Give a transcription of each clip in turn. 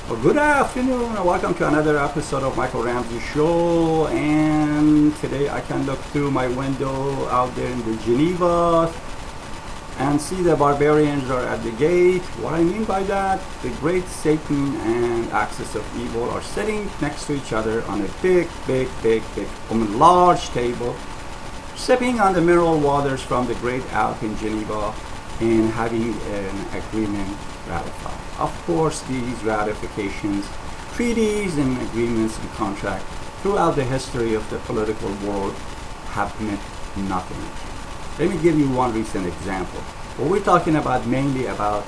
Well, good afternoon and welcome to another episode of Michael Ramzi Show. And today I can look through my window out there in the Geneva and see the barbarians are at the gate. What I mean by that, the great Satan and axis of evil are sitting next to each other on a big, large table, sipping on the mineral waters from the great Alp in Geneva and having an agreement ratified. Of course, these ratifications, treaties and agreements and contracts throughout the history of the political world have meant nothing. Let me give you one recent example. Well, we're talking about mainly about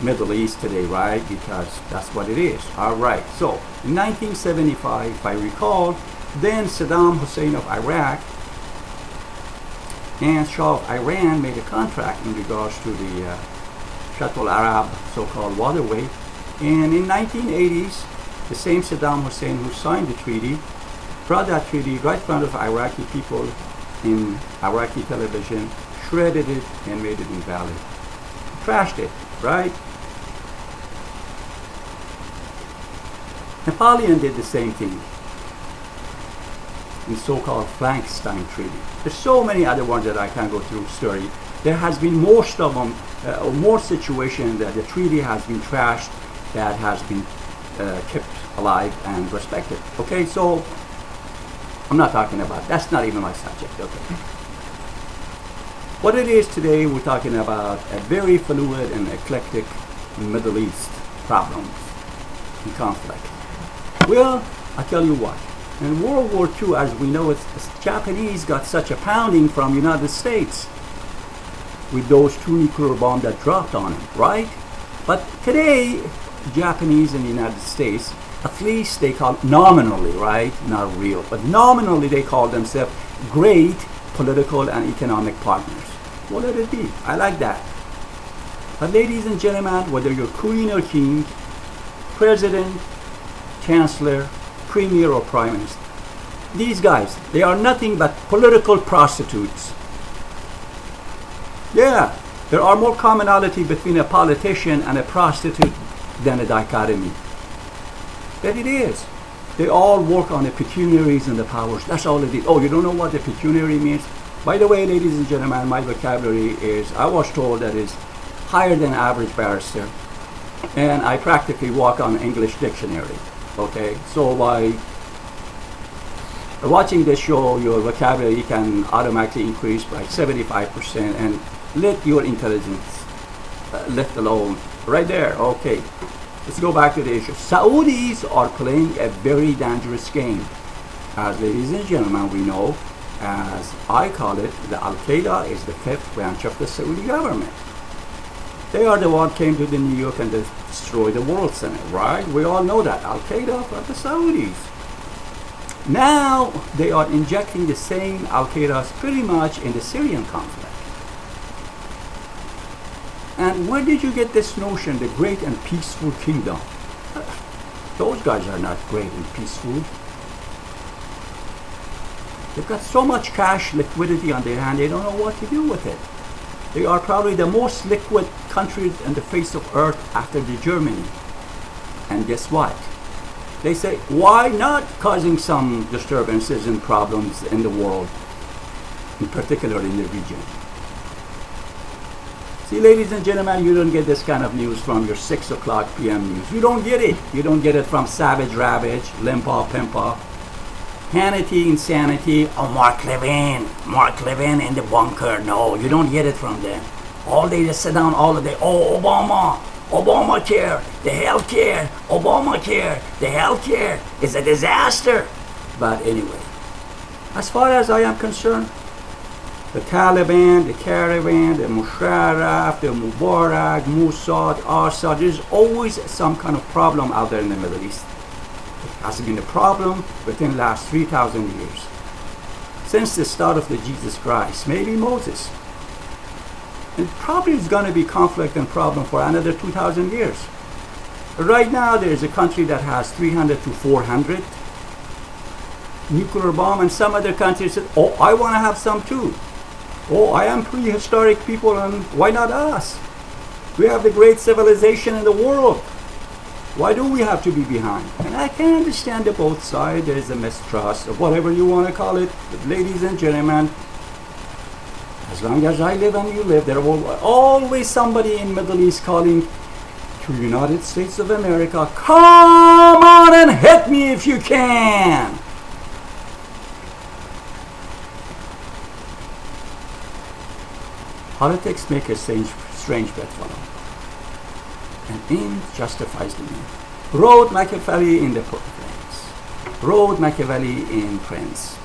Middle East today, right? Because that's what it is. All right. So in 1975, if I recall, then Saddam Hussein of Iraq and Shah of Iran made a contract in regards to the Shatt al-Arab so-called waterway. And in 1980s, the same Saddam Hussein who signed the treaty brought that treaty right in front of Iraqi people in Iraqi television, shredded it and made it invalid. Trashed it, right? Napoleon did the same thing in so-called Frankenstein Treaty. There's so many other ones that I can't go through story. There has been most of them, more situations that the treaty has been trashed that has been kept alive and respected. Okay, so I'm not talking about, that's not even my subject, okay. What it is today, we're talking about a very fluid and eclectic Middle East problems and conflict. Well, I tell you what, in World War II, as we know, the Japanese got such a pounding from United States with those 2 nuclear bombs that dropped on them, right? But today, Japanese and the United States, at least they call nominally, right? Not real, but nominally they call themselves great political and economic partners. Well, let it be. I like that. But ladies and gentlemen, whether you're queen or king, president, chancellor, premier or prime minister, these guys, they are nothing but political prostitutes. Yeah, there are more commonality between a politician and a prostitute than a dichotomy. That it is. They all work on the pecuniaries and the powers. That's all it is. Oh, you don't know what the pecuniary means? By the way, ladies and gentlemen, my vocabulary is, I was told that is higher than average barrister. And I practically walk on English dictionary. Okay, so by watching this show, your vocabulary can automatically increase by 75% and let your intelligence left alone. Right there, okay. Let's go back to the issue. Saudis are playing a very dangerous game. As ladies and gentlemen, we know, as I call it, the Al-Qaeda is the 5th branch of the Saudi government. They are the one came to the New York and destroyed the World Center, right? We all know that. Al-Qaeda for the Saudis. Now, they are injecting the same Al-Qaeda pretty much in the Syrian conflict. And where did you get this notion, the great and peaceful kingdom? Those guys are not great and peaceful. They've got so much cash liquidity on their hand, they don't know what to do with it. They are probably the most liquid country on the face of earth after the Germany. And guess what? They say, why not causing some disturbances and problems in the world, in particular in the region? See, ladies and gentlemen, you don't get this kind of news from your 6 o'clock p.m. news. You don't get it. You don't get it from Savage Ravage, Limpa Pimpa, Hannity, Insanity, or Mark Levin in the bunker. No, you don't get it from them. All they just sit down all the day. Oh, Obamacare, the healthcare, Obamacare, the healthcare is a disaster. But anyway, as far as I am concerned, the Taliban, the Caravan, the Musharraf, the Mubarak, Mossad, Assad, there's always some kind of problem out there in the Middle East. It has been a problem within the last 3,000 years. Since the start of the Jesus Christ, maybe Moses. And probably it's going to be conflict and problem for another 2,000 years. Right now, there's a country that has 300 to 400 nuclear bomb, and some other countries said, oh, I want to have some too. Oh, I am prehistoric people, and why not us? We have the great civilization in the world. Why do we have to be behind? And I can understand the both sides. There is a mistrust, or whatever you want to call it. But ladies and gentlemen, as long as I live and you live, there will always somebody in Middle East calling to United States of America, come on and hit me if you can. Politics make a strange bedfellow, and end justifies the mean. Wrote Machiavelli in the Prince. Wrote Machiavelli in Prince.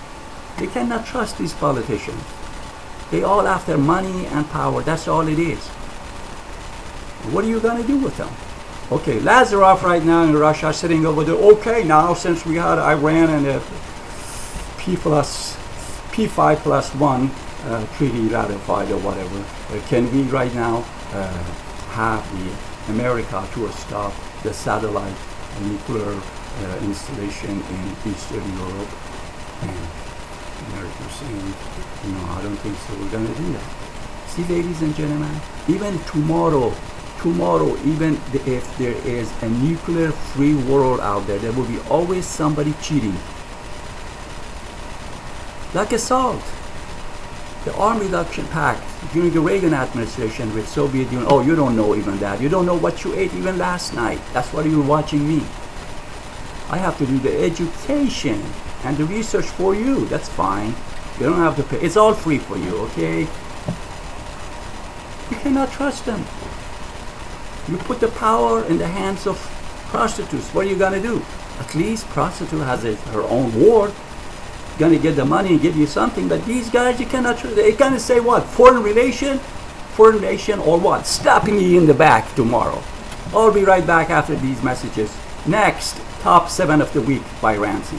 They cannot trust these politicians. They all after money and power. That's all it is. What are you going to do with them? Okay, Lazarov right now in Russia sitting over there. Okay, now since we had Iran and the P5+1 treaty ratified or whatever, can we right now have the America to stop the satellite nuclear installation in Eastern Europe? And America saying, no, I don't think so. We're going to do that. See, ladies and gentlemen, even tomorrow, even if there is a nuclear-free world out there, there will be always somebody cheating. Like assault. The Arm Reduction Pact during the Reagan administration with Soviet Union. Oh, you don't know even that. You don't know what you ate even last night. That's why you're watching me. I have to do the education and the research for you. That's fine. You don't have to pay. It's all free for you, okay? You cannot trust them. You put the power in the hands of prostitutes. What are you going to do? At least prostitute has her own ward. Going to get the money and give you something. But these guys, you cannot trust. They kind of say what? Foreign relation or what? Stabbing you in the back tomorrow. I'll be right back after these messages. Next, top 7 of the week by Ramzi.